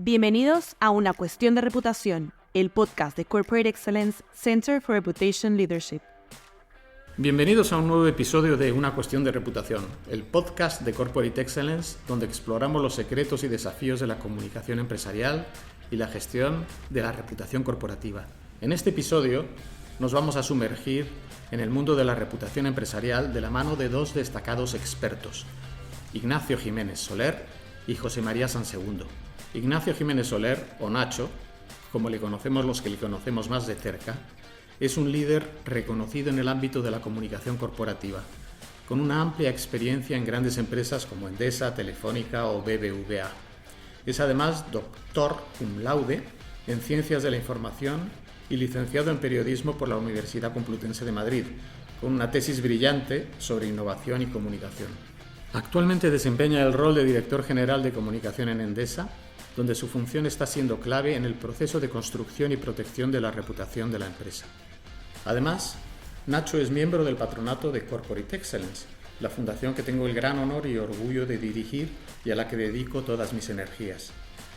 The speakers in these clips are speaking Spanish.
Bienvenidos a Una Cuestión de Reputación, el podcast de Corporate Excellence Center for Reputation Leadership. Bienvenidos a un nuevo episodio de Una Cuestión de Reputación, el podcast de Corporate Excellence, donde exploramos los secretos y desafíos de la comunicación empresarial y la gestión de la reputación corporativa. En este episodio nos vamos a sumergir en el mundo de la reputación empresarial de la mano de dos destacados expertos, Ignacio Jiménez Soler y José María Sansegundo. Ignacio Jiménez Soler, o Nacho, como le conocemos los que le conocemos más de cerca, es un líder reconocido en el ámbito de la comunicación corporativa, con una amplia experiencia en grandes empresas como Endesa, Telefónica o BBVA. Es además doctor cum laude en Ciencias de la Información y licenciado en Periodismo por la Universidad Complutense de Madrid, con una tesis brillante sobre innovación y comunicación. Actualmente desempeña el rol de Director General de Comunicación en Endesa, donde su función está siendo clave en el proceso de construcción y protección de la reputación de la empresa. Además, Nacho es miembro del patronato de Corporate Excellence, la fundación que tengo el gran honor y orgullo de dirigir y a la que dedico todas mis energías.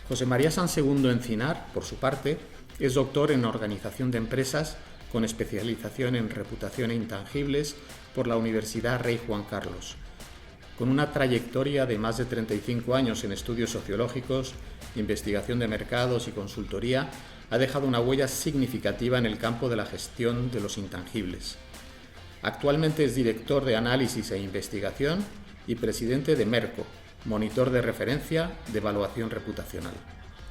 José María Sansegundo Encinar, por su parte, es doctor en Organización de Empresas con especialización en Reputación e Intangibles por la Universidad Rey Juan Carlos. Con una trayectoria de más de 35 años en estudios sociológicos, investigación de mercados y consultoría, ha dejado una huella significativa en el campo de la gestión de los intangibles. Actualmente es director de Análisis e Investigación y presidente de Merco, monitor de referencia de evaluación reputacional.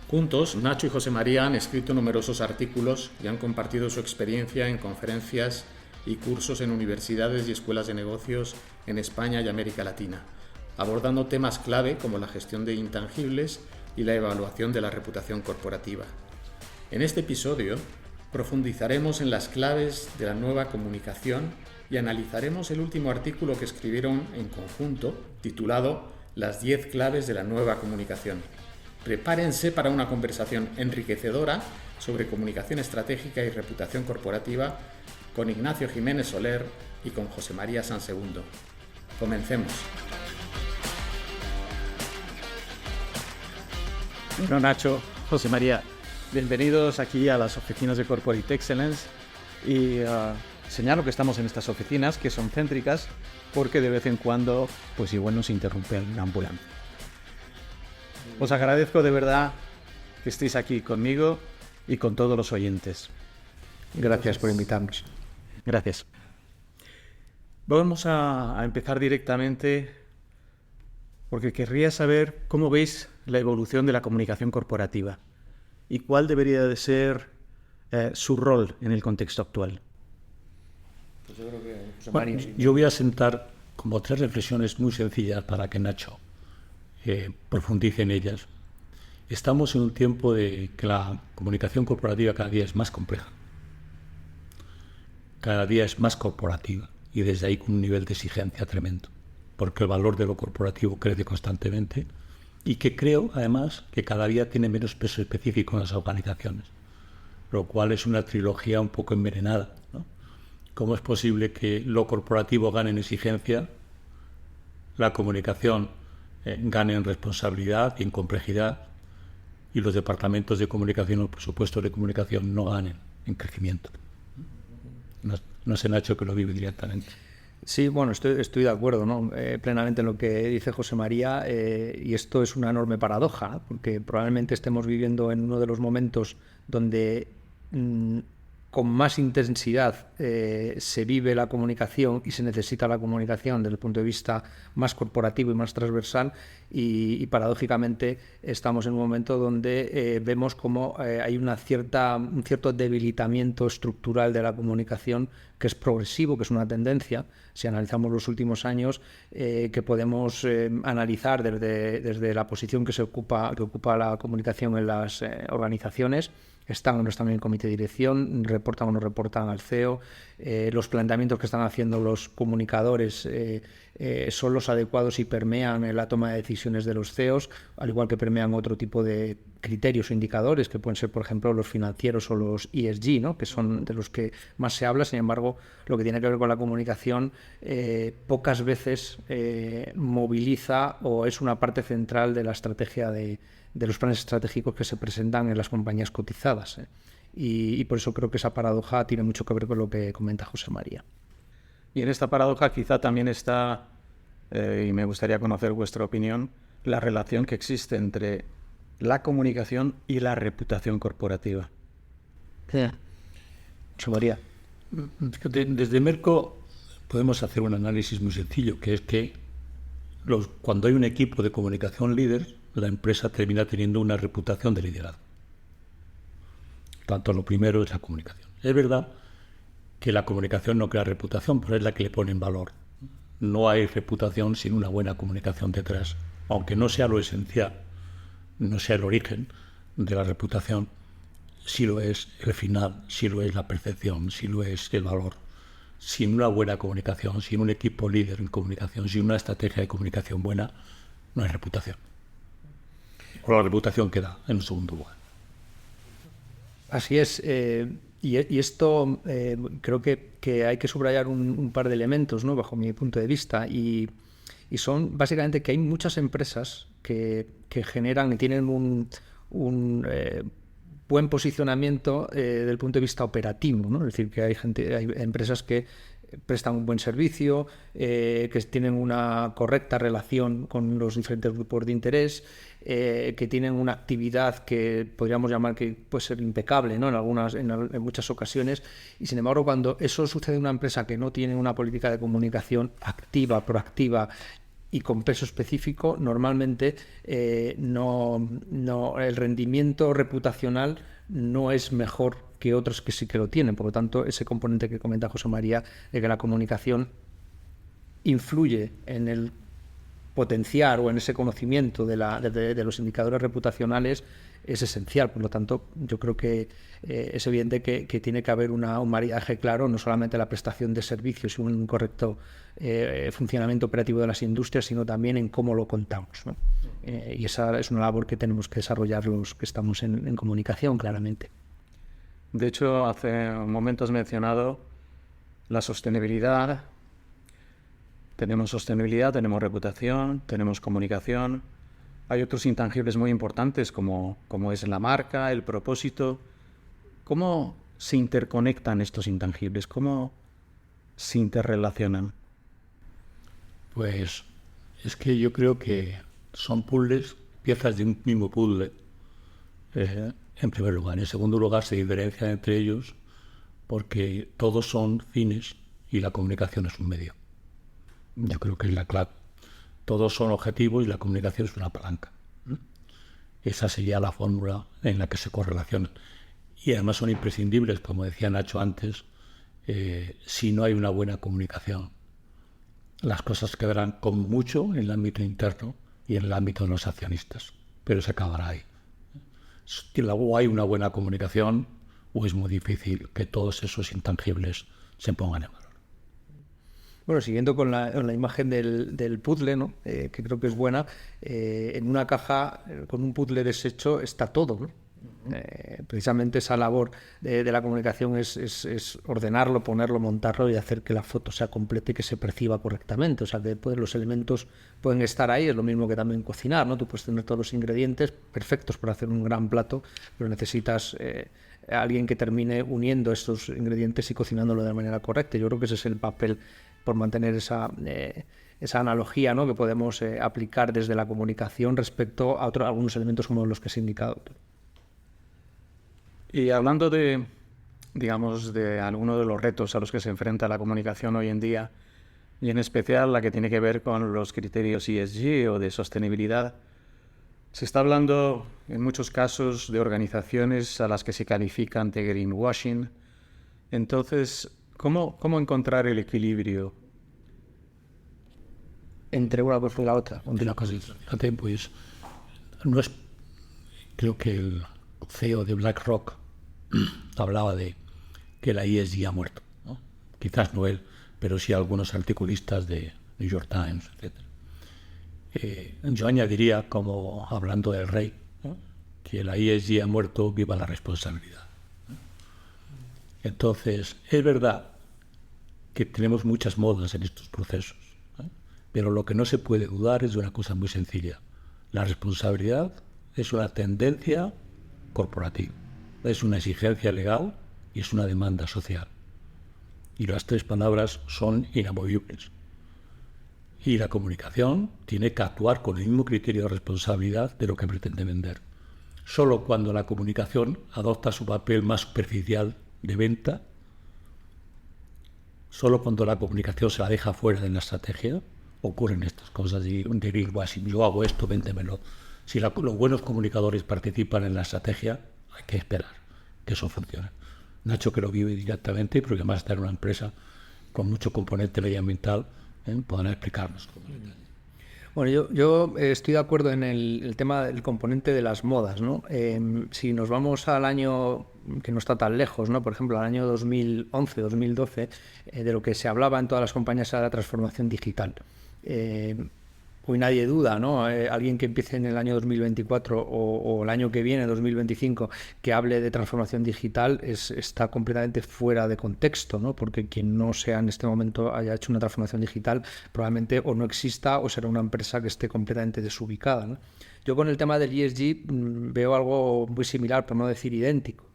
Juntos, Nacho y José María han escrito numerosos artículos y han compartido su experiencia en conferencias y cursos en universidades y escuelas de negocios en España y América Latina, abordando temas clave como la gestión de intangibles y la evaluación de la reputación corporativa. En este episodio profundizaremos en las claves de la nueva comunicación y analizaremos el último artículo que escribieron en conjunto, titulado Las 10 claves de la nueva comunicación. Prepárense para una conversación enriquecedora sobre comunicación estratégica y reputación corporativa con Ignacio Jiménez Soler y con José María Sansegundo. Comencemos. Bueno, Nacho, José María, bienvenidos aquí a las oficinas de Corporate Excellence y señalo que estamos en estas oficinas que son céntricas porque de vez en cuando pues igual nos interrumpe una ambulancia. Os agradezco de verdad que estéis aquí conmigo y con todos los oyentes. Gracias por invitarnos. Gracias. Vamos a empezar directamente porque querría saber cómo veis la evolución de la comunicación corporativa y cuál debería de ser su rol en el contexto actual. Pues yo creo que yo voy a sentar como 3 reflexiones muy sencillas para que Nacho profundice en ellas. Estamos en un tiempo de que la comunicación corporativa cada día es más compleja. Cada día es más corporativa y desde ahí con un nivel de exigencia tremendo, porque el valor de lo corporativo crece constantemente y que creo, además, que cada día tiene menos peso específico en las organizaciones, lo cual es una trilogía un poco envenenada, ¿no? ¿Cómo es posible que lo corporativo gane en exigencia, la comunicación gane en responsabilidad y en complejidad y los departamentos de comunicación o presupuestos de comunicación no ganen en crecimiento? No sé, Nacho, que lo vive directamente. Sí, bueno, estoy de acuerdo, ¿no? Plenamente en lo que dice José María, y esto es una enorme paradoja, ¿no? Porque probablemente estemos viviendo en uno de los momentos donde con más intensidad se vive la comunicación y se necesita la comunicación desde el punto de vista más corporativo y más transversal y paradójicamente estamos en un momento donde vemos como hay un cierto debilitamiento estructural de la comunicación que es progresivo, que es una tendencia. Si analizamos los últimos años, que podemos analizar desde la posición que ocupa la comunicación en las organizaciones. Estamos también en el comité de dirección, reportan o no reportan al CEO, los planteamientos que están haciendo los comunicadores son los adecuados y permean en la toma de decisiones de los CEOs, al igual que permean otro tipo de criterios o indicadores que pueden ser, por ejemplo, los financieros o los ESG, ¿no? Que son de los que más se habla. Sin embargo, lo que tiene que ver con la comunicación pocas veces moviliza o es una parte central de la estrategia de los planes estratégicos que se presentan en las compañías cotizadas. Y por eso creo que esa paradoja tiene mucho que ver con lo que comenta José María. Y en esta paradoja quizá también está, y me gustaría conocer vuestra opinión, la relación que existe entre la comunicación y la reputación corporativa. José María. Desde Merco podemos hacer un análisis muy sencillo, que es que cuando hay un equipo de comunicación líder, la empresa termina teniendo una reputación de liderazgo. Tanto lo primero es la comunicación. Es verdad que la comunicación no crea reputación, pero es la que le pone en valor. No hay reputación sin una buena comunicación detrás, aunque no sea lo esencial, no sea el origen de la reputación, sí lo es el final, sí lo es la percepción, sí lo es el valor. Sin una buena comunicación, sin un equipo líder en comunicación, sin una estrategia de comunicación buena, no hay reputación. O la reputación queda en un segundo lugar. Así es. Y esto creo que hay que subrayar un par de elementos, ¿no? Bajo mi punto de vista. Y son básicamente que hay muchas empresas que generan y tienen un buen posicionamiento desde el punto de vista operativo, ¿no? Es decir, que hay empresas que prestan un buen servicio, que tienen una correcta relación con los diferentes grupos de interés, que tienen una actividad que podríamos llamar que puede ser impecable, ¿no? en muchas ocasiones, y sin embargo cuando eso sucede en una empresa que no tiene una política de comunicación activa, proactiva y con peso específico, normalmente el rendimiento reputacional no es mejor que otros que sí que lo tienen. Por lo tanto, ese componente que comenta José María de que la comunicación influye en el potenciar o en ese conocimiento de los indicadores reputacionales es esencial. Por lo tanto, yo creo que es evidente que tiene que haber un maridaje claro, no solamente la prestación de servicios y un correcto funcionamiento operativo de las industrias, sino también en cómo lo contamos, ¿no? Y esa es una labor que tenemos que desarrollar los que estamos en comunicación, claramente. De hecho, hace un momento has mencionado la sostenibilidad. Tenemos sostenibilidad, tenemos reputación, tenemos comunicación. Hay otros intangibles muy importantes como es la marca, el propósito. ¿Cómo se interconectan estos intangibles? ¿Cómo se interrelacionan? Pues es que yo creo que son puzzles, piezas de un mismo puzzle. En primer lugar. En segundo lugar, se diferencian entre ellos porque todos son fines y la comunicación es un medio. Yo creo que es la clave. Todos son objetivos y la comunicación es una palanca. Esa sería la fórmula en la que se correlacionan. Y además son imprescindibles, como decía Nacho antes, si no hay una buena comunicación. Las cosas quedarán como mucho en el ámbito interno y en el ámbito de los accionistas, pero se acabará ahí. Si luego hay una buena comunicación, o es muy difícil que todos esos intangibles se pongan en valor. Bueno, siguiendo con la imagen del puzzle, ¿no? Que creo que es buena, en una caja con un puzzle deshecho está todo, ¿no? Precisamente esa labor de la comunicación es ordenarlo, ponerlo, montarlo y hacer que la foto sea completa y que se perciba correctamente. O sea, que los elementos pueden estar ahí, es lo mismo que también cocinar, ¿no? Tú puedes tener todos los ingredientes perfectos para hacer un gran plato, pero necesitas a alguien que termine uniendo estos ingredientes y cocinándolo de manera correcta. Yo creo que ese es el papel, por mantener esa analogía, ¿no? Que podemos aplicar desde la comunicación respecto a algunos elementos como los que se han indicado. Y hablando de algunos de los retos a los que se enfrenta la comunicación hoy en día, y en especial la que tiene que ver con los criterios ESG o de sostenibilidad, se está hablando en muchos casos de organizaciones a las que se califican de greenwashing. Entonces, ¿cómo encontrar el equilibrio entre una cosa y la otra? Una cosa, fíjate, pues, creo que el CEO de BlackRock hablaba de que la ESG ha muerto, ¿no? Quizás no él, pero sí algunos articulistas de New York Times, etc. Yo añadiría, como hablando del rey, ¿no?, que la ESG ha muerto, viva la responsabilidad. Entonces, es verdad que tenemos muchas modas en estos procesos, ¿eh? Pero lo que no se puede dudar es de una cosa muy sencilla. La responsabilidad es una tendencia corporativa, es una exigencia legal y es una demanda social. Y las tres palabras son inamovibles. Y la comunicación tiene que actuar con el mismo criterio de responsabilidad de lo que pretende vender. Solo cuando la comunicación adopta su papel más superficial de venta, solo cuando la comunicación se la deja fuera de la estrategia, ocurren estas cosas de greenwashing. Yo hago esto, véndemelo. Si los buenos comunicadores participan en la estrategia, hay que esperar que eso funcione. Nacho, que lo vive directamente, porque además está en una empresa con mucho componente medioambiental, podrán explicarnos cómo. Bueno, yo estoy de acuerdo en el tema del componente de las modas, ¿no? Si nos vamos al año que no está tan lejos, ¿no? Por ejemplo, al año 2011, 2012, de lo que se hablaba en todas las compañías era la transformación digital. Hoy nadie duda, ¿no? Alguien que empiece en el año 2024 o el año que viene, 2025, que hable de transformación digital está completamente fuera de contexto, ¿no? Porque quien no sea en este momento haya hecho una transformación digital probablemente o no exista o será una empresa que esté completamente desubicada, ¿no? Yo con el tema del ESG veo algo muy similar, por no decir idéntico.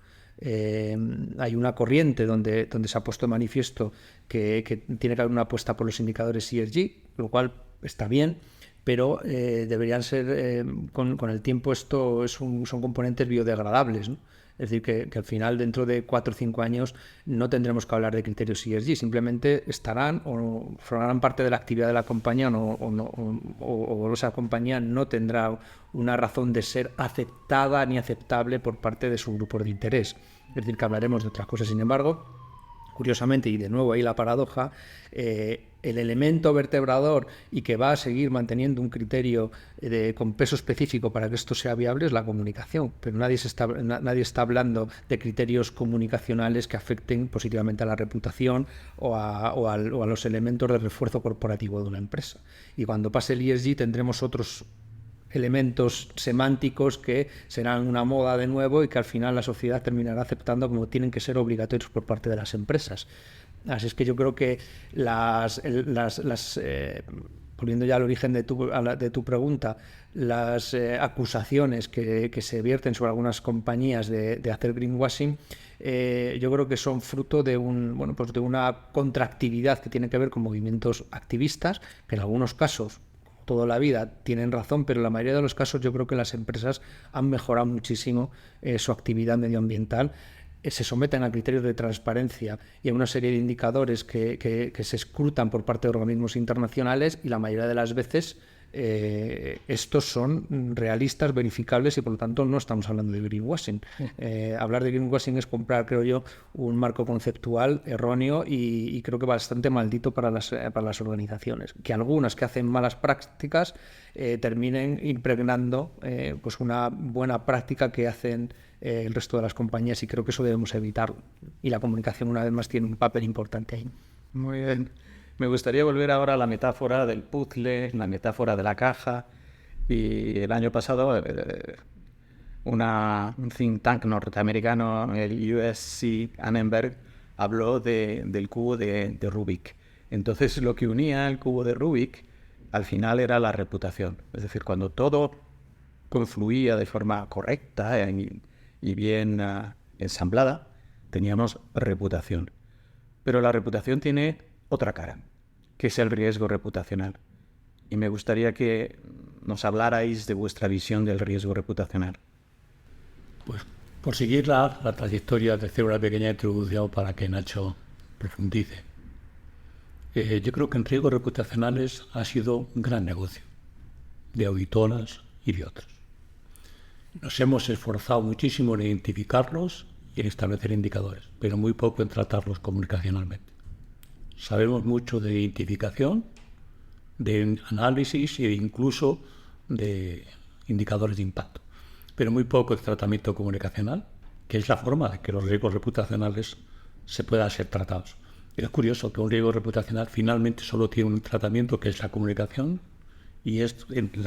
Hay una corriente donde se ha puesto de manifiesto que tiene que haber una apuesta por los indicadores ESG, lo cual está bien, pero deberían ser, con el tiempo, son componentes biodegradables, ¿no? Es decir, que al final, dentro de 4 o 5 años, no tendremos que hablar de criterios ESG, simplemente estarán o formarán parte de la actividad de la compañía o esa compañía no tendrá una razón de ser aceptada ni aceptable por parte de su grupo de interés. Es decir, que hablaremos de otras cosas. Sin embargo, curiosamente, y de nuevo ahí la paradoja, el elemento vertebrador y que va a seguir manteniendo un criterio con peso específico para que esto sea viable es la comunicación, pero nadie está hablando de criterios comunicacionales que afecten positivamente a la reputación o a los elementos de refuerzo corporativo de una empresa. Y cuando pase el ESG tendremos otros elementos semánticos que serán una moda de nuevo y que al final la sociedad terminará aceptando como tienen que ser obligatorios por parte de las empresas. Así es que yo creo que volviendo ya al origen de tu pregunta, las acusaciones que se vierten sobre algunas compañías de hacer greenwashing, yo creo que son fruto de de una contraactividad que tiene que ver con movimientos activistas, que en algunos casos, toda la vida, tienen razón, pero en la mayoría de los casos yo creo que las empresas han mejorado muchísimo su actividad medioambiental, se someten a criterios de transparencia y a una serie de indicadores que se escrutan por parte de organismos internacionales, y la mayoría de las veces estos son realistas, verificables, y por lo tanto no estamos hablando de greenwashing. Hablar de greenwashing es comprar, creo yo, un marco conceptual erróneo y creo que bastante maldito para las organizaciones. Que algunas que hacen malas prácticas terminen impregnando pues una buena práctica que hacen el resto de las compañías, y creo que eso debemos evitarlo. Y la comunicación, una vez más, tiene un papel importante ahí. Muy bien. Me gustaría volver ahora a la metáfora del puzzle, la metáfora de la caja. Y el año pasado un think tank norteamericano, el USC Annenberg, habló del cubo de Rubik. Entonces, lo que unía el cubo de Rubik al final era la reputación. Es decir, cuando todo confluía de forma correcta y bien ensamblada, teníamos reputación. Pero la reputación tiene otra cara, que es el riesgo reputacional. Y me gustaría que nos hablarais de vuestra visión del riesgo reputacional. Pues por seguir la trayectoria, de hacer una pequeña introducción para que Nacho profundice. Yo creo que en riesgos reputacionales ha sido un gran negocio de auditoras y de otros. Nos hemos esforzado muchísimo en identificarlos y en establecer indicadores, pero muy poco en tratarlos comunicacionalmente. Sabemos mucho de identificación, de análisis e incluso de indicadores de impacto, pero muy poco de tratamiento comunicacional, que es la forma de que los riesgos reputacionales se puedan ser tratados. Es curioso que un riesgo reputacional finalmente solo tiene un tratamiento, que es la comunicación, y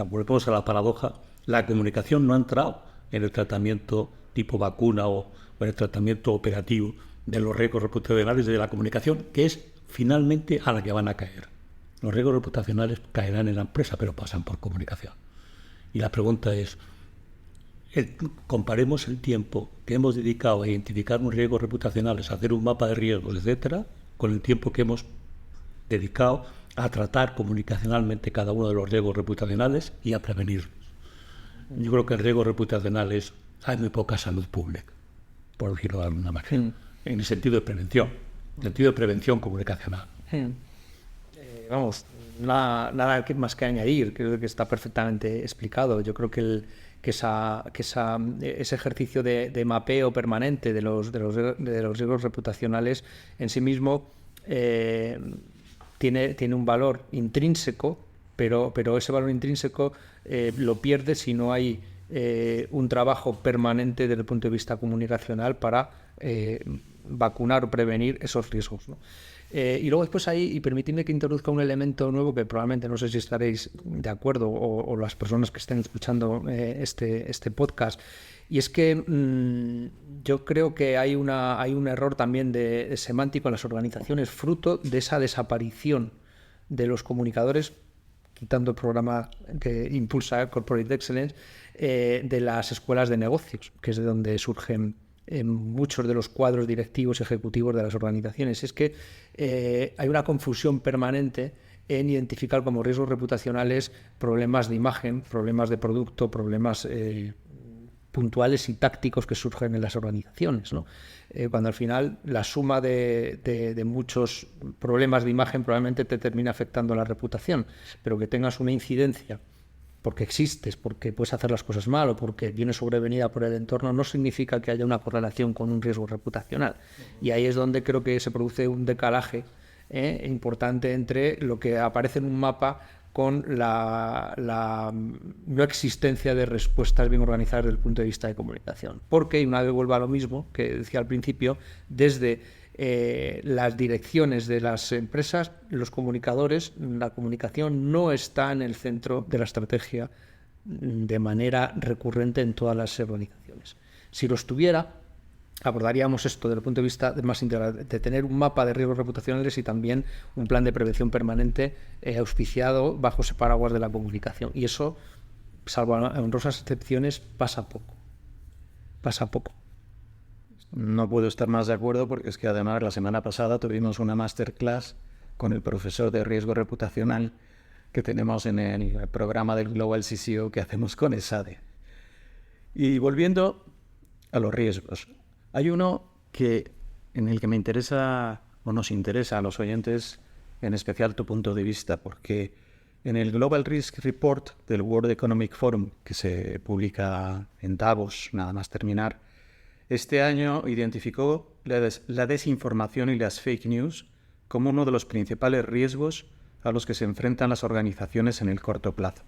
volvemos a la paradoja, la comunicación no ha entrado en el tratamiento tipo vacuna o en el tratamiento operativo de los riesgos reputacionales de la comunicación, que es finalmente a la que van a caer. Los riesgos reputacionales caerán en la empresa, pero pasan por comunicación. Y la pregunta es, comparemos el tiempo que hemos dedicado a identificar unos riesgos reputacionales, a hacer un mapa de riesgos, etcétera, con el tiempo que hemos dedicado a tratar comunicacionalmente cada uno de los riesgos reputacionales y a prevenirlos. Yo creo que el riesgo reputacional hay muy poca salud pública, por decirlo de alguna manera, en el sentido de prevención comunicacional. Vamos, nada más que añadir, creo que está perfectamente explicado. Yo creo que ese ejercicio de mapeo permanente de los riesgos reputacionales en sí mismo tiene un valor intrínseco, pero ese valor intrínseco lo pierde si no hay un trabajo permanente desde el punto de vista comunicacional para vacunar o prevenir esos riesgos, ¿no? Y luego después ahí, y permitidme que introduzca un elemento nuevo que probablemente no sé si estaréis de acuerdo o las personas que estén escuchando este podcast, y es que yo creo que hay un error también de semántico en las organizaciones, fruto de esa desaparición de los comunicadores, quitando el programa que impulsa Corporate Excellence, de las escuelas de negocios, que es de donde surgen muchos de los cuadros directivos y ejecutivos de las organizaciones. Es que hay una confusión permanente en identificar como riesgos reputacionales problemas de imagen, problemas de producto, problemas puntuales y tácticos que surgen en las organizaciones, ¿no? Cuando al final la suma de muchos problemas de imagen probablemente te termina afectando la reputación, pero que tengas una incidencia porque existes, porque puedes hacer las cosas mal o porque viene sobrevenida por el entorno, no significa que haya una correlación con un riesgo reputacional. Y ahí es donde creo que se produce un decalaje importante entre lo que aparece en un mapa con la no existencia de respuestas bien organizadas desde el punto de vista de comunicación. Porque, y una vez vuelvo a lo mismo que decía al principio, desde las direcciones de las empresas, los comunicadores, la comunicación no está en el centro de la estrategia de manera recurrente en todas las organizaciones. Si lo estuviera, abordaríamos esto desde el punto de vista más integral, de tener un mapa de riesgos reputacionales y también un plan de prevención permanente auspiciado bajo ese paraguas de la comunicación. Y eso, salvo honrosas excepciones, pasa poco. No puedo estar más de acuerdo, porque es que además la semana pasada tuvimos una masterclass con el profesor de riesgo reputacional que tenemos en el programa del Global CCO que hacemos con ESADE. Y volviendo a los riesgos, hay uno en el que me interesa, o nos interesa a los oyentes, en especial tu punto de vista, porque en el Global Risk Report del World Economic Forum, que se publica en Davos, nada más terminar, este año identificó la desinformación y las fake news como uno de los principales riesgos a los que se enfrentan las organizaciones en el corto plazo.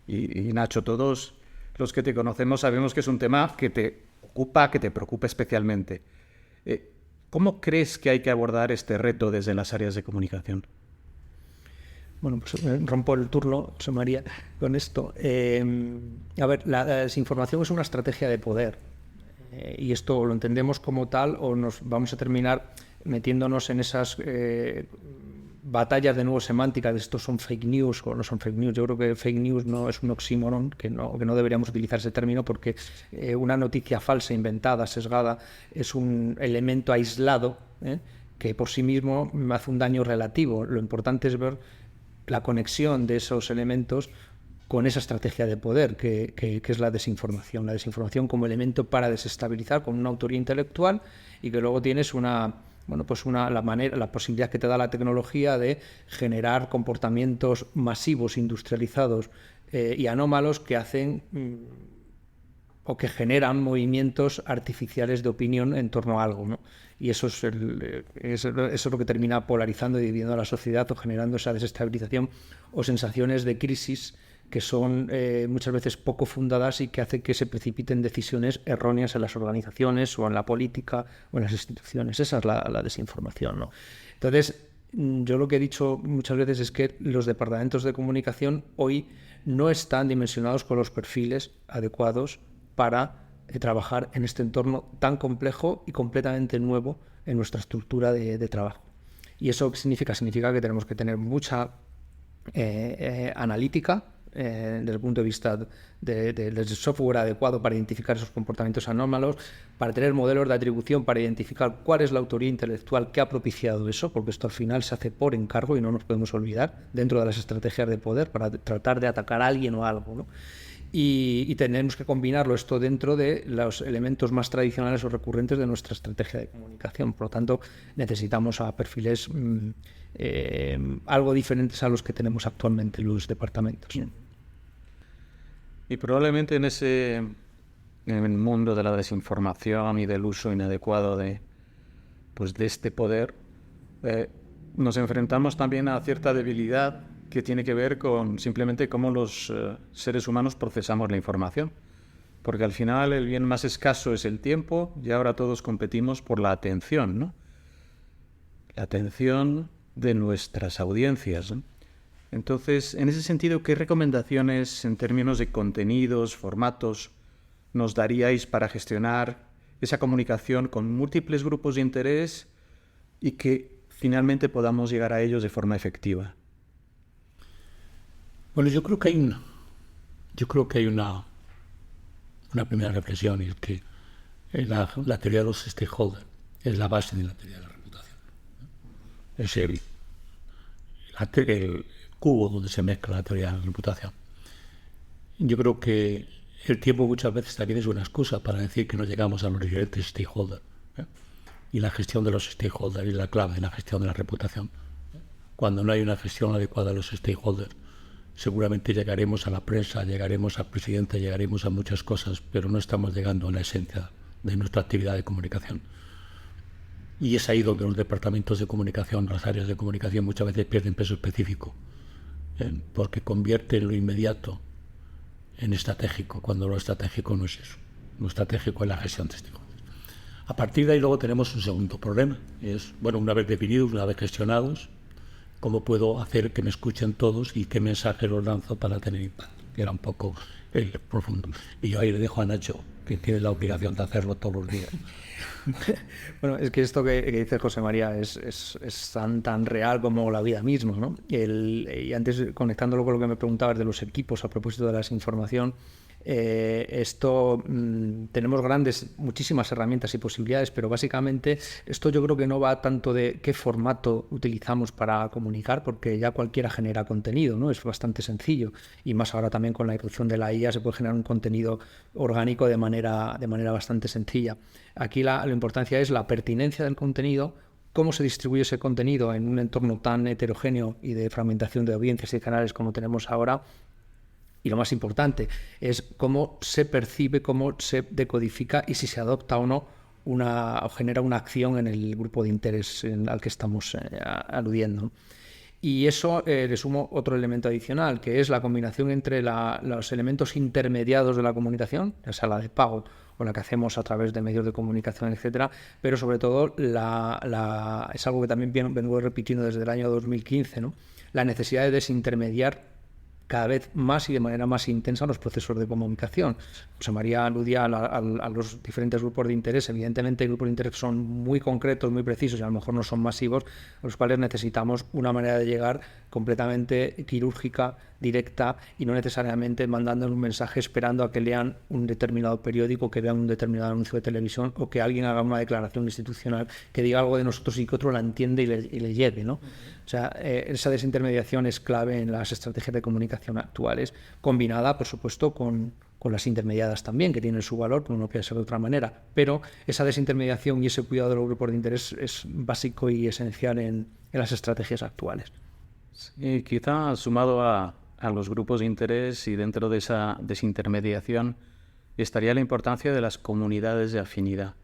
Y Nacho, todos los que te conocemos sabemos que es un tema que te ocupa, que te preocupa especialmente. ¿Cómo crees que hay que abordar este reto desde las áreas de comunicación? Bueno, pues rompo el turno, José María, con esto. A ver, la desinformación es una estrategia de poder. Y esto lo entendemos como tal o nos vamos a terminar metiéndonos en esas batallas de nuevo semánticas de estos son fake news o no son fake news. Yo creo que fake news no es un oxímoron, que no deberíamos utilizar ese término, porque una noticia falsa, inventada, sesgada, es un elemento aislado que por sí mismo hace un daño relativo. Lo importante es ver la conexión de esos elementos con esa estrategia de poder que es la desinformación. La desinformación como elemento para desestabilizar, con una autoría intelectual, y que luego tienes la posibilidad que te da la tecnología de generar comportamientos masivos, industrializados y anómalos que hacen o que generan movimientos artificiales de opinión en torno a algo, ¿no? Y eso es lo que termina polarizando y dividiendo a la sociedad o generando esa desestabilización o sensaciones de crisis que son muchas veces poco fundadas y que hace que se precipiten decisiones erróneas en las organizaciones o en la política o en las instituciones. Esa es la desinformación, ¿no? Entonces, yo lo que he dicho muchas veces es que los departamentos de comunicación hoy no están dimensionados con los perfiles adecuados para trabajar en este entorno tan complejo y completamente nuevo en nuestra estructura de trabajo. ¿Y eso qué significa? Significa que tenemos que tener mucha analítica desde el punto de vista del software adecuado para identificar esos comportamientos anómalos, para tener modelos de atribución para identificar cuál es la autoría intelectual que ha propiciado eso, porque esto al final se hace por encargo y no nos podemos olvidar dentro de las estrategias de poder para tratar de atacar a alguien o algo, ¿no? Y tenemos que combinarlo esto dentro de los elementos más tradicionales o recurrentes de nuestra estrategia de comunicación. Por lo tanto, necesitamos a perfiles algo diferentes a los que tenemos actualmente los departamentos. Y probablemente en el mundo de la desinformación y del uso inadecuado de este poder, nos enfrentamos también a cierta debilidad que tiene que ver con simplemente cómo los seres humanos procesamos la información. Porque al final el bien más escaso es el tiempo y ahora todos competimos por la atención, ¿no? La atención de nuestras audiencias, ¿no? Entonces, en ese sentido, ¿qué recomendaciones en términos de contenidos, formatos, nos daríais para gestionar esa comunicación con múltiples grupos de interés y que finalmente podamos llegar a ellos de forma efectiva? Bueno, yo creo que hay una primera reflexión, y es que la teoría de los stakeholders es la base de la teoría de la reputación. Es el cubo donde se mezcla la teoría de la reputación. Yo creo que el tiempo muchas veces también es una excusa para decir que no llegamos a los diferentes stakeholders, ¿eh? Y la gestión de los stakeholders es la clave en la gestión de la reputación. Cuando no hay una gestión adecuada de los stakeholders, seguramente llegaremos a la prensa, llegaremos al presidente, llegaremos a muchas cosas, pero no estamos llegando a la esencia de nuestra actividad de comunicación. Y es ahí donde los departamentos de comunicación, las áreas de comunicación muchas veces pierden peso específico, porque convierten lo inmediato en estratégico, cuando lo estratégico no es eso. Lo estratégico es la gestión de stakeholders. A partir de ahí luego tenemos un segundo problema, es, una vez definidos, una vez gestionados, ¿cómo puedo hacer que me escuchen todos y qué mensaje los lanzo para tener impacto? Que era un poco el profundo. Y yo ahí le dejo a Nacho, que tiene la obligación de hacerlo todos los días. Bueno, es que esto que dice José María es tan real como la vida misma, ¿no? Y antes, conectándolo con lo que me preguntabas de los equipos a propósito de la desinformación, tenemos muchísimas herramientas y posibilidades, pero básicamente esto yo creo que no va tanto de qué formato utilizamos para comunicar, porque ya cualquiera genera contenido, ¿no? Es bastante sencillo, y más ahora también con la irrupción de la IA se puede generar un contenido orgánico de manera bastante sencilla. Aquí la importancia es la pertinencia del contenido, cómo se distribuye ese contenido en un entorno tan heterogéneo y de fragmentación de audiencias y canales como tenemos ahora. Y lo más importante es cómo se percibe, cómo se decodifica y si se adopta o no o genera una acción en el grupo de interés al que estamos aludiendo. Y eso le sumo otro elemento adicional, que es la combinación entre los elementos intermediados de la comunicación, ya sea la de pago o la que hacemos a través de medios de comunicación, etcétera, pero sobre todo es algo que también vengo repitiendo desde el año 2015, ¿no? La necesidad de desintermediar cada vez más y de manera más intensa los procesos de comunicación. José María aludía a los diferentes grupos de interés. Evidentemente, grupos de interés son muy concretos, muy precisos y a lo mejor no son masivos, a los cuales necesitamos una manera de llegar completamente quirúrgica, directa y no necesariamente mandando un mensaje esperando a que lean un determinado periódico, que vean un determinado anuncio de televisión o que alguien haga una declaración institucional que diga algo de nosotros y que otro la entiende y le lleve, ¿no? O sea, esa desintermediación es clave en las estrategias de comunicación actuales, combinada, por supuesto, con las intermediadas también, que tienen su valor, como no puede ser de otra manera. Pero esa desintermediación y ese cuidado de los grupos de interés es básico y esencial en las estrategias actuales. Sí, quizá sumado a los grupos de interés y dentro de esa desintermediación estaría la importancia de las comunidades de afinidad.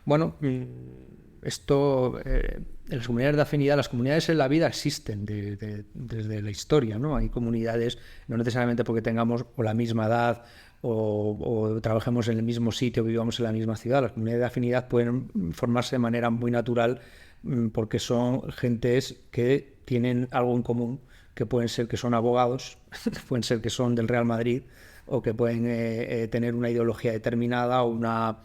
Bueno, Esto, en las comunidades de afinidad, las comunidades en la vida existen desde la historia, ¿no? Hay comunidades, no necesariamente porque tengamos o la misma edad o trabajemos en el mismo sitio, vivamos en la misma ciudad. Las comunidades de afinidad pueden formarse de manera muy natural porque son gentes que tienen algo en común, que pueden ser que son abogados, pueden ser que son del Real Madrid, o que pueden tener una ideología determinada o una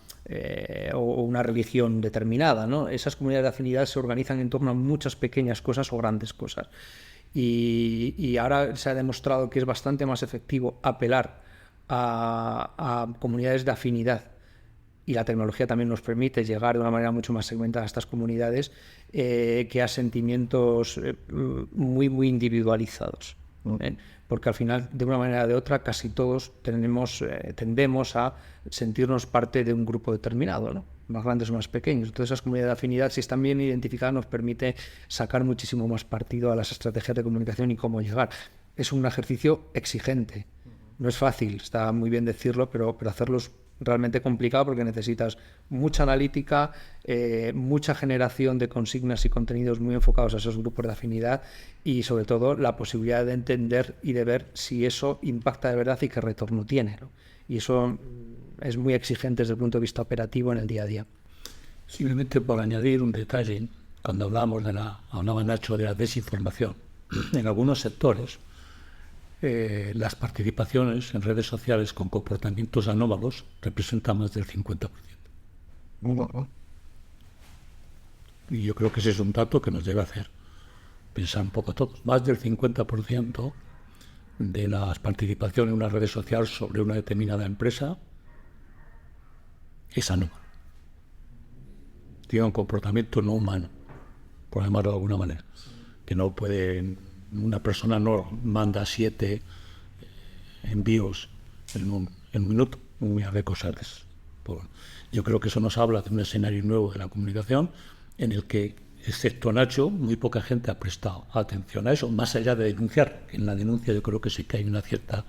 religión determinada, ¿no? Esas comunidades de afinidad se organizan en torno a muchas pequeñas cosas o grandes cosas. Y ahora se ha demostrado que es bastante más efectivo apelar a comunidades de afinidad, y la tecnología también nos permite llegar de una manera mucho más segmentada a estas comunidades, que a sentimientos muy, muy individualizados. Porque al final, de una manera o de otra, casi todos tendemos a sentirnos parte de un grupo determinado, ¿no? Más grandes o más pequeños. Entonces, esas comunidades de afinidad, si están bien identificadas, nos permite sacar muchísimo más partido a las estrategias de comunicación y cómo llegar. Es un ejercicio exigente. No es fácil, está muy bien decirlo, pero hacerlo es realmente complicado porque necesitas mucha analítica, mucha generación de consignas y contenidos muy enfocados a esos grupos de afinidad, y sobre todo la posibilidad de entender y de ver si eso impacta de verdad y qué retorno tiene, ¿no? Y eso es muy exigente desde el punto de vista operativo en el día a día. Simplemente por añadir un detalle, cuando hablaba Nacho de la desinformación, en algunos sectores las participaciones en redes sociales con comportamientos anómalos representan más del 50%. Y yo creo que ese es un dato que nos debe hacer pensar un poco todos. Más del 50% de las participaciones en una red social sobre una determinada empresa es anómalo. Tiene un comportamiento no humano, por llamarlo de alguna manera, que no puede... Una persona no manda 7 envíos en un minuto, muy de cosas de eso. Yo creo que eso nos habla de un escenario nuevo de la comunicación en el que, excepto Nacho, muy poca gente ha prestado atención a eso, más allá de denunciar. En la denuncia yo creo que sí que hay una cierta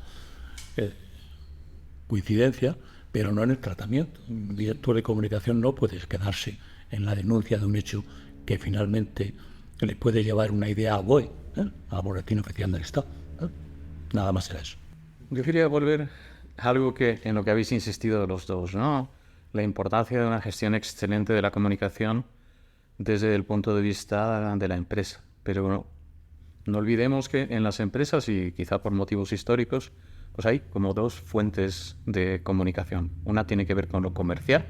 coincidencia, pero no en el tratamiento. Un director de comunicación no puede quedarse en la denuncia de un hecho que finalmente le puede llevar una idea a BOE, al Boletín Oficial del Estado. Nada más era eso. Yo quería volver a algo en lo que habéis insistido los dos, ¿no? La importancia de una gestión excelente de la comunicación desde el punto de vista de la empresa. Pero no olvidemos que en las empresas, y quizá por motivos históricos, pues hay como 2 fuentes de comunicación. Una tiene que ver con lo comercial,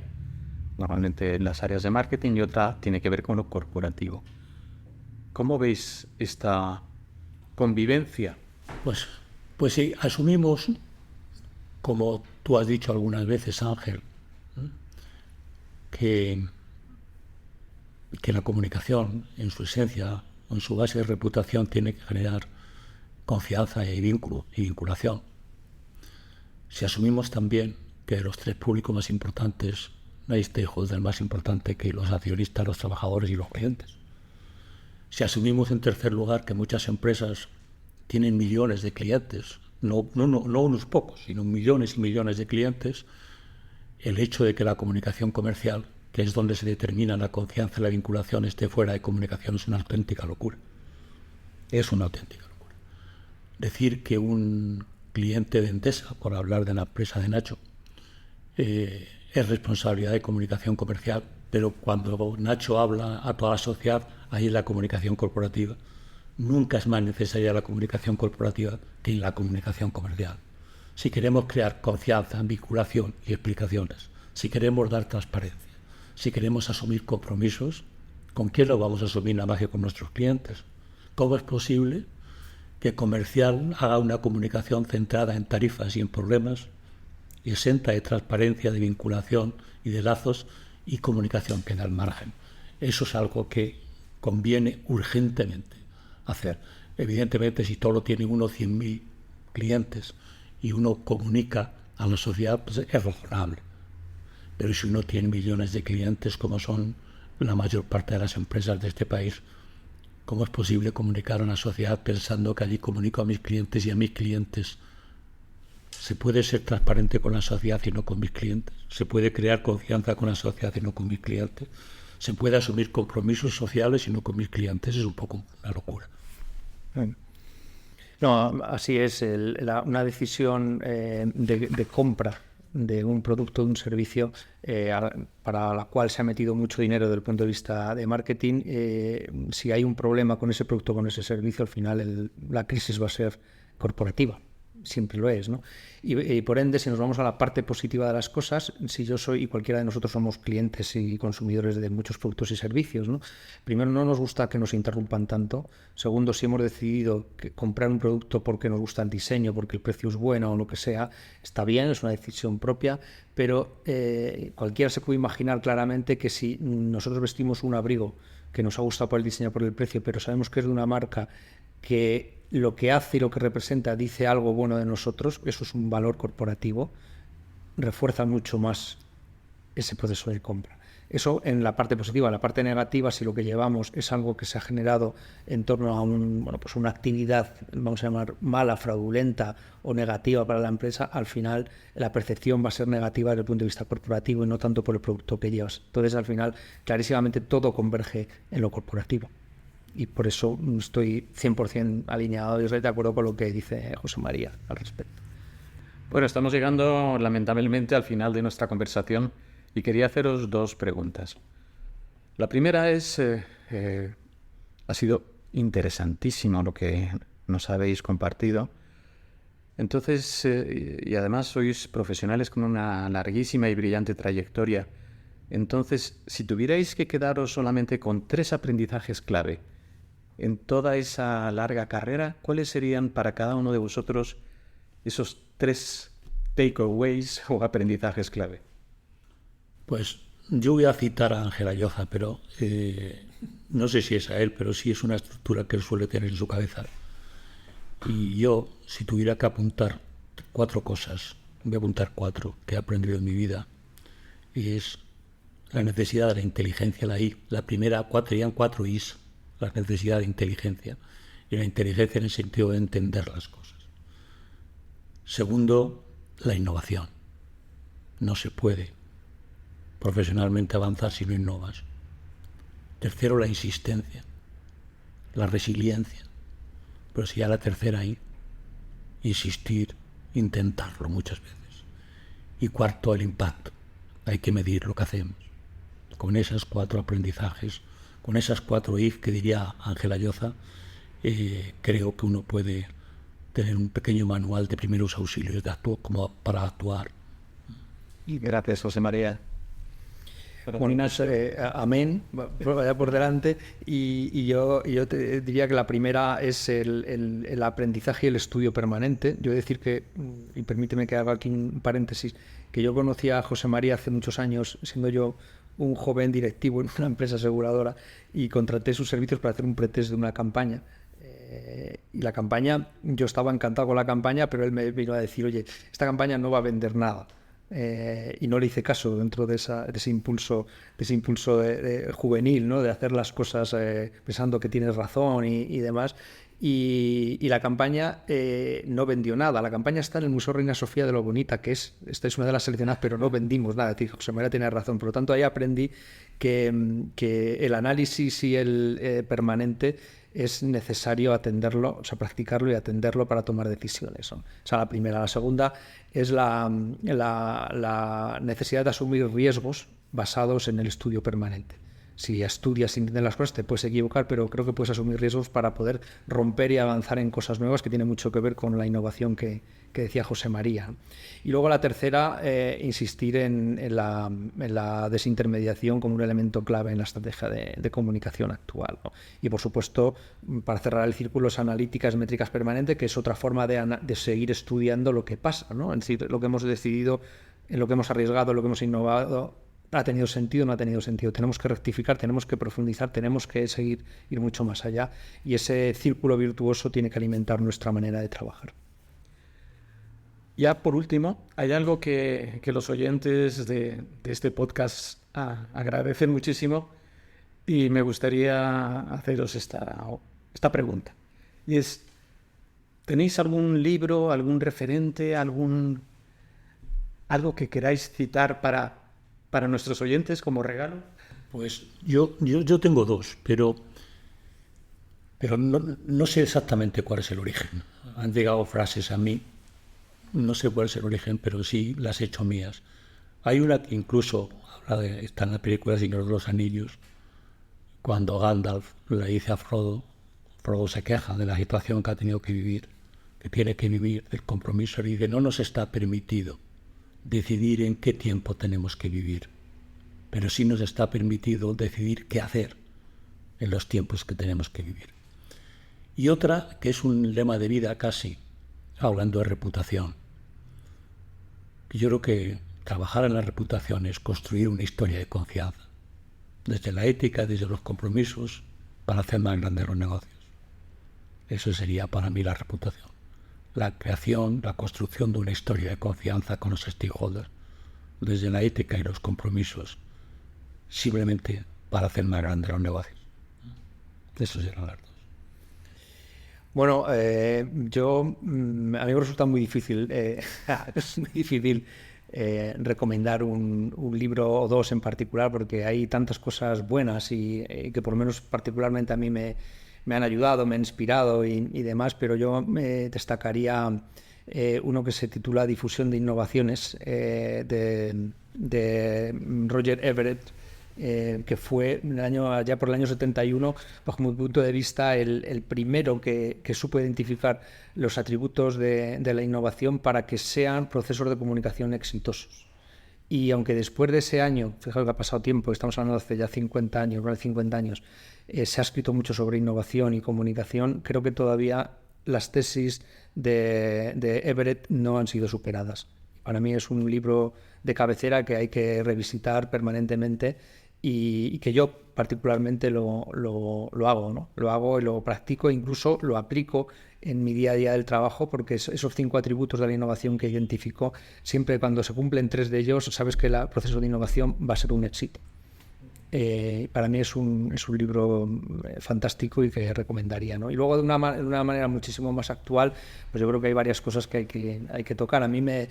normalmente en las áreas de marketing, y otra tiene que ver con lo corporativo. ¿Cómo veis esta convivencia? Pues sí, asumimos, como tú has dicho algunas veces, Ángel, que la comunicación, en su esencia, en su base de reputación, tiene que generar confianza y vinculación. Si asumimos también que los 3 públicos más importantes, no hay stakeholder más importante que los accionistas, los trabajadores y los clientes. Si asumimos, en tercer lugar, que muchas empresas tienen millones de clientes, no unos pocos, sino millones y millones de clientes, el hecho de que la comunicación comercial, que es donde se determina la confianza y la vinculación, esté fuera de comunicación es una auténtica locura. Es una auténtica locura. Decir que un cliente de Endesa, por hablar de la empresa de Nacho, es responsabilidad de comunicación comercial, pero cuando Nacho habla a toda la sociedad, ahí es la comunicación corporativa. Nunca es más necesaria la comunicación corporativa que la comunicación comercial. Si queremos crear confianza, vinculación y explicaciones, si queremos dar transparencia, si queremos asumir compromisos, ¿con quién lo vamos a asumir nada más que con nuestros clientes? ¿Cómo es posible que comercial haga una comunicación centrada en tarifas y en problemas, y exenta de transparencia, de vinculación y de lazos, y comunicación que da al margen? Eso es algo que conviene urgentemente hacer. Evidentemente, si solo tiene uno 100.000 clientes y uno comunica a la sociedad, pues es razonable. Pero si uno tiene millones de clientes, como son la mayor parte de las empresas de este país, ¿cómo es posible comunicar a una sociedad pensando que allí comunico a mis clientes y a mis clientes? ¿Se puede ser transparente con la sociedad y no con mis clientes? ¿Se puede crear confianza con la sociedad y no con mis clientes? se puede asumir compromisos sociales y no con mis clientes, es un poco una locura. No, así es. Una decisión de compra de un producto, de un servicio, para la cual se ha metido mucho dinero desde el punto de vista de marketing, si hay un problema con ese producto, con ese servicio, al final la crisis va a ser corporativa. Siempre lo es, ¿no? Y por ende, si nos vamos a la parte positiva de las cosas, si yo soy y cualquiera de nosotros somos clientes y consumidores de muchos productos y servicios, ¿no? Primero, no nos gusta que nos interrumpan tanto. Segundo, si hemos decidido comprar un producto porque nos gusta el diseño, porque el precio es bueno o lo que sea, está bien, es una decisión propia, pero cualquiera se puede imaginar claramente que si nosotros vestimos un abrigo que nos ha gustado por el diseño, por el precio, pero sabemos que es de una marca que lo que hace y lo que representa dice algo bueno de nosotros, eso es un valor corporativo, refuerza mucho más ese proceso de compra. Eso en la parte positiva. En la parte negativa, si lo que llevamos es algo que se ha generado en torno a una actividad, vamos a llamar mala, fraudulenta o negativa para la empresa, al final la percepción va a ser negativa desde el punto de vista corporativo y no tanto por el producto que llevas. Entonces, al final, clarísimamente todo converge en lo corporativo. Y por eso estoy 100% alineado y estoy de acuerdo con lo que dice José María al respecto. Bueno, estamos llegando lamentablemente al final de nuestra conversación y quería haceros dos preguntas. La primera es, ha sido interesantísimo lo que nos habéis compartido. Entonces, y además sois profesionales con una larguísima y brillante trayectoria. Entonces, si tuvierais que quedaros solamente con 3 aprendizajes clave en toda esa larga carrera, ¿cuáles serían para cada uno de vosotros esos 3 takeaways o aprendizajes clave? Pues yo voy a citar a Ángel Ayoza, pero no sé si es a él, pero sí es una estructura que él suele tener en su cabeza. Y yo, si tuviera que apuntar 4 cosas, voy a apuntar 4 que he aprendido en mi vida, y es la necesidad de la inteligencia, la I. La primera, serían 4 Is. La necesidad de inteligencia, y la inteligencia en el sentido de entender las cosas. Segundo, la innovación. No se puede profesionalmente avanzar si no innovas. Tercero, la insistencia, la resiliencia. Pero si ya la tercera ahí, insistir, intentarlo muchas veces. Y cuarto, el impacto. Hay que medir lo que hacemos. Con esas 4 aprendizajes, con esas 4 IF que diría Ángel Ayoza, creo que uno puede tener un pequeño manual de primeros auxilios como para actuar. Gracias, José María. Bueno, amén, vaya por delante. Y yo te diría que la primera es el aprendizaje y el estudio permanente. Yo he de decir que, y permíteme que haga aquí un paréntesis, que yo conocí a José María hace muchos años, siendo yo un joven directivo en una empresa aseguradora, y contraté sus servicios para hacer un pretest de una campaña. Y la campaña, yo estaba encantado con la campaña, pero él me vino a decir, oye, esta campaña no va a vender nada. Y no le hice caso dentro de ese impulso de juvenil, ¿no? De hacer las cosas pensando que tienes razón y demás. Y la campaña no vendió nada. La campaña está en el Museo Reina Sofía de lo bonita que es. Esta es una de las seleccionadas, pero no vendimos nada. José María tiene razón. Por lo tanto, ahí aprendí que el análisis y el permanente es necesario atenderlo, o sea, practicarlo y atenderlo para tomar decisiones, ¿no? O sea, la primera. La segunda es la necesidad de asumir riesgos basados en el estudio permanente. Si estudias sin entender las cosas te puedes equivocar, pero creo que puedes asumir riesgos para poder romper y avanzar en cosas nuevas, que tiene mucho que ver con la innovación que decía José María. Y luego la tercera, insistir en la desintermediación como un elemento clave en la estrategia de comunicación actual, ¿no? Y por supuesto, para cerrar el círculo, es analíticas, métricas permanentes, que es otra forma de seguir estudiando lo que pasa, ¿no? Es decir, lo que hemos decidido, en lo que hemos arriesgado, en lo que hemos innovado, ¿ha tenido sentido? No ha tenido sentido. Tenemos que rectificar, tenemos que profundizar, tenemos que ir mucho más allá, y ese círculo virtuoso tiene que alimentar nuestra manera de trabajar. Ya por último, hay algo que los oyentes de este podcast agradecen muchísimo, y me gustaría haceros esta pregunta. Y es, ¿tenéis algún libro, algún referente, algo que queráis citar para nuestros oyentes como regalo? Pues yo tengo dos, pero no sé exactamente cuál es el origen. Han llegado frases a mí, no sé cuál es el origen, pero sí las he hecho mías. Hay una que incluso está en la película Señor de los Anillos, cuando Gandalf le dice a Frodo se queja de la situación que ha tenido que vivir, que tiene que vivir, el compromiso, y que no nos está permitido decidir en qué tiempo tenemos que vivir, pero sí nos está permitido decidir qué hacer en los tiempos que tenemos que vivir. Y otra, que es un lema de vida casi, hablando de reputación, que yo creo que trabajar en la reputación es construir una historia de confianza, desde la ética, desde los compromisos, para hacer más grandes los negocios. Eso sería para mí la reputación. La creación, la construcción de una historia de confianza con los stakeholders, desde la ética y los compromisos, simplemente para hacer más grandes los negocios. Eso serán las dos. Bueno, a mí me resulta muy difícil, es muy difícil recomendar un libro o dos en particular, porque hay tantas cosas buenas y que por lo menos particularmente a mí me han ayudado, me han inspirado y demás, pero yo me destacaría uno que se titula Difusión de Innovaciones, de Roger Everett, que fue allá por el año 71, bajo mi punto de vista, el primero que supo identificar los atributos de la innovación para que sean procesos de comunicación exitosos. Y aunque después de ese año, fijaos que ha pasado tiempo, estamos hablando de hace ya 50 años, más de 50 años, se ha escrito mucho sobre innovación y comunicación, creo que todavía las tesis de Everett no han sido superadas. Para mí es un libro de cabecera que hay que revisitar permanentemente y que yo particularmente lo hago, ¿no? Lo hago y lo practico, e incluso lo aplico en mi día a día del trabajo, porque esos 5 atributos de la innovación que identifico, siempre cuando se cumplen 3 de ellos, sabes que el proceso de innovación va a ser un éxito. Para mí es un libro fantástico y que recomendaría, ¿no? Y luego de una manera muchísimo más actual, pues yo creo que hay varias cosas que hay que tocar. A mí me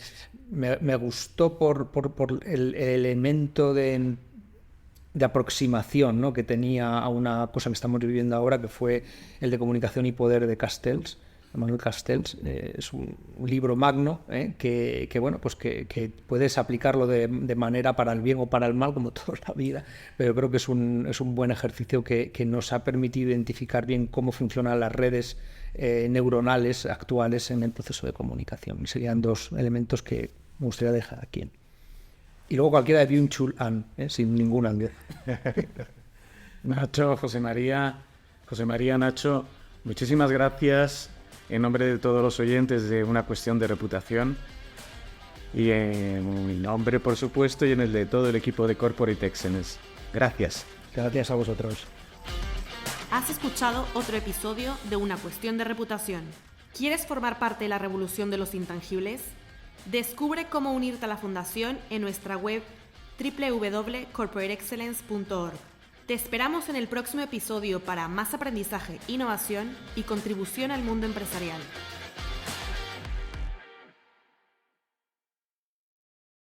gustó por el elemento de aproximación, ¿no?, que tenía a una cosa que estamos viviendo ahora, que fue el de Comunicación y Poder de Castells, Manuel Castells. Es un libro magno, que bueno, pues que puedes aplicarlo de manera para el bien o para el mal, como toda la vida, pero creo que es un buen ejercicio que nos ha permitido identificar bien cómo funcionan las redes neuronales actuales en el proceso de comunicación. Y serían 2 elementos que me gustaría dejar aquí. Y luego cualquiera de Byung-Chul Han, sin ninguna duda. Nacho, José María, Nacho, muchísimas gracias en nombre de todos los oyentes de Una Cuestión de Reputación y en mi nombre, por supuesto, y en el de todo el equipo de Corporate Excellence. Gracias. Gracias a vosotros. Has escuchado otro episodio de Una Cuestión de Reputación. ¿Quieres formar parte de la revolución de los intangibles? Descubre cómo unirte a la Fundación en nuestra web www.corporateexcellence.org. Te esperamos en el próximo episodio para más aprendizaje, innovación y contribución al mundo empresarial.